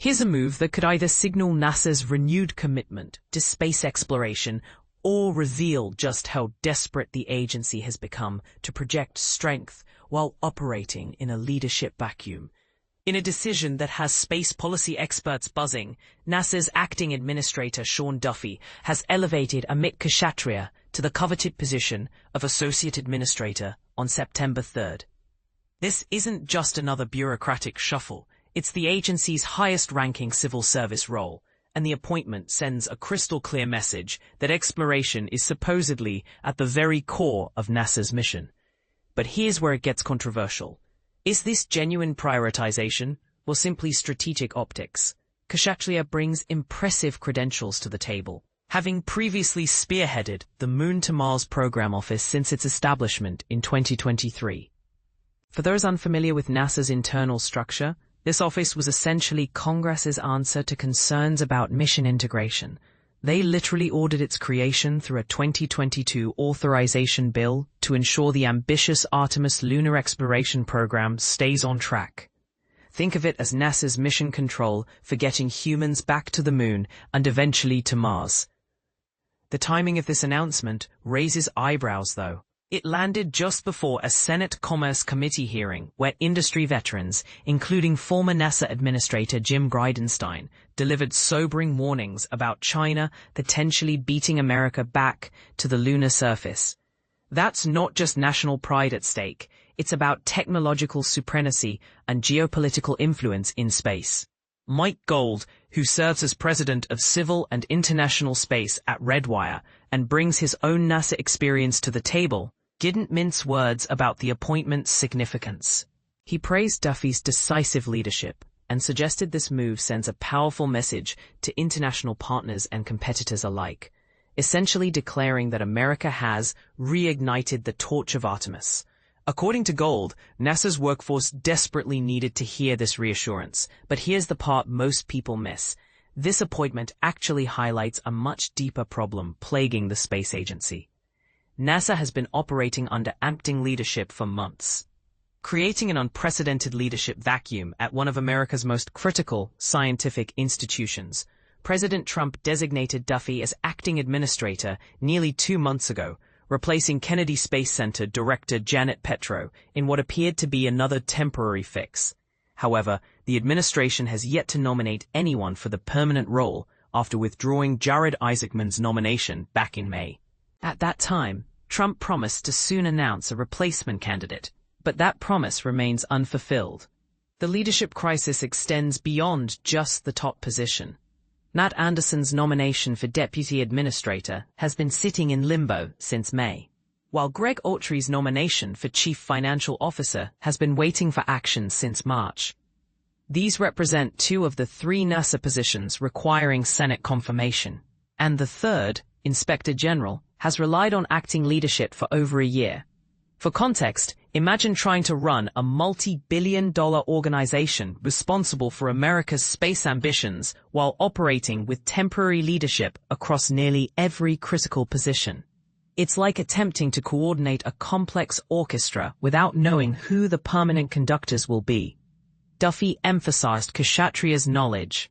Here's a move that could either signal NASA's renewed commitment to space exploration or reveal just how desperate the agency has become to project strength while operating in a leadership vacuum. In a decision that has space policy experts buzzing, NASA's acting administrator Sean Duffy has elevated Amit Kshatriya to the coveted position of Associate Administrator on September 3rd. This isn't just another bureaucratic shuffle, it's the agency's highest-ranking civil service role, and the appointment sends a crystal-clear message that exploration is supposedly at the very core of NASA's mission. But here's where it gets controversial. Is this genuine prioritization, or simply strategic optics? Kshatriya brings impressive credentials to the table, having previously spearheaded the Moon to Mars Program Office since its establishment in 2023. For those unfamiliar with NASA's internal structure, this office was essentially Congress's answer to concerns about mission integration. They literally ordered its creation through a 2022 authorization bill to ensure the ambitious Artemis lunar exploration program stays on track. Think of it as NASA's mission control for getting humans back to the moon and eventually to Mars. The timing of this announcement raises eyebrows, though. It landed just before a Senate Commerce Committee hearing where industry veterans, including former NASA Administrator Jim Bridenstine, delivered sobering warnings about China potentially beating America back to the lunar surface. That's not just national pride at stake, it's about technological supremacy and geopolitical influence in space. Mike Gold, who serves as president of Civil and International Space at Redwire and brings his own NASA experience to the table, didn't mince words about the appointment's significance. He praised Duffy's decisive leadership and suggested this move sends a powerful message to international partners and competitors alike, essentially declaring that America has reignited the torch of Artemis. According to Gold, NASA's workforce desperately needed to hear this reassurance, but here's the part most people miss. This appointment actually highlights a much deeper problem plaguing the space agency. NASA has been operating under acting leadership for months, creating an unprecedented leadership vacuum at one of America's most critical scientific institutions. President Trump designated Duffy as acting administrator nearly 2 months ago, replacing Kennedy Space Center Director Janet Petro in what appeared to be another temporary fix. However, the administration has yet to nominate anyone for the permanent role after withdrawing Jared Isaacman's nomination back in May. At that time, Trump promised to soon announce a replacement candidate, but that promise remains unfulfilled. The leadership crisis extends beyond just the top position. Nat Anderson's nomination for deputy administrator has been sitting in limbo since May, while Greg Autry's nomination for chief financial officer has been waiting for action since March. These represent 2 of the 3 NASA positions requiring Senate confirmation, and the third, Inspector General, has relied on acting leadership for over a year. For context, imagine trying to run a multi-billion-dollar organization responsible for America's space ambitions while operating with temporary leadership across nearly every critical position. It's like attempting to coordinate a complex orchestra without knowing who the permanent conductors will be. Duffy emphasized Kshatriya's knowledge,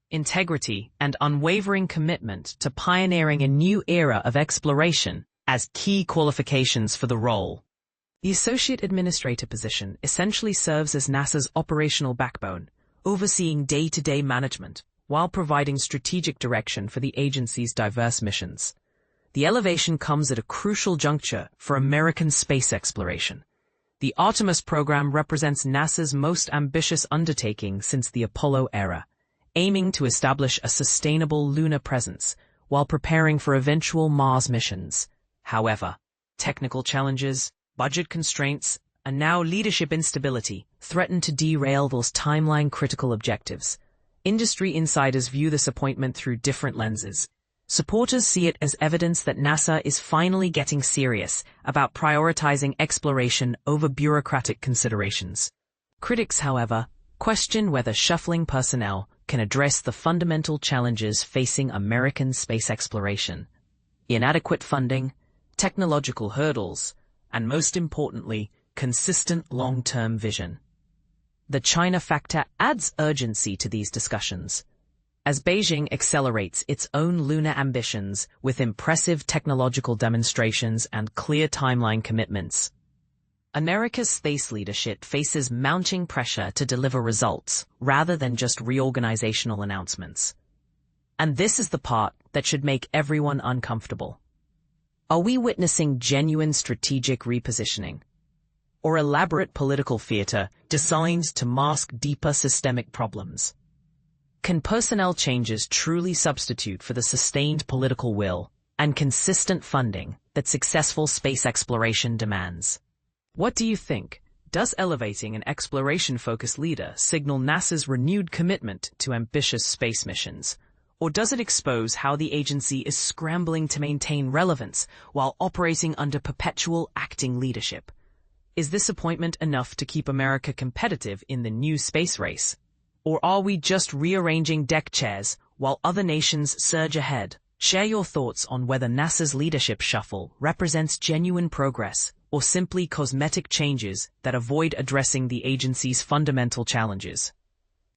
integrity, and unwavering commitment to pioneering a new era of exploration as key qualifications for the role. The Associate Administrator position essentially serves as NASA's operational backbone, overseeing day-to-day management while providing strategic direction for the agency's diverse missions. The elevation comes at a crucial juncture for American space exploration. The Artemis program represents NASA's most ambitious undertaking since the Apollo era, aiming to establish a sustainable lunar presence while preparing for eventual Mars missions. However, technical challenges, budget constraints, and now leadership instability threaten to derail those timeline-critical objectives. Industry insiders view this appointment through different lenses. Supporters see it as evidence that NASA is finally getting serious about prioritizing exploration over bureaucratic considerations. Critics, however, question whether shuffling personnel can address the fundamental challenges facing American space exploration: inadequate funding, technological hurdles, and most importantly, consistent long-term vision. the China factor adds urgency to these discussions, as Beijing accelerates its own lunar ambitions with impressive technological demonstrations and clear timeline commitments. America's space leadership faces mounting pressure to deliver results rather than just reorganizational announcements. And this is the part that should make everyone uncomfortable. Are we witnessing genuine strategic repositioning, or elaborate political theater designed to mask deeper systemic problems? Can personnel changes truly substitute for the sustained political will and consistent funding that successful space exploration demands? What do you think? Does elevating an exploration-focused leader signal NASA's renewed commitment to ambitious space missions? Or does it expose how the agency is scrambling to maintain relevance while operating under perpetual acting leadership? Is this appointment enough to keep America competitive in the new space race? Or are we just rearranging deck chairs while other nations surge ahead? Share your thoughts on whether NASA's leadership shuffle represents genuine progress or simply cosmetic changes that avoid addressing the agency's fundamental challenges.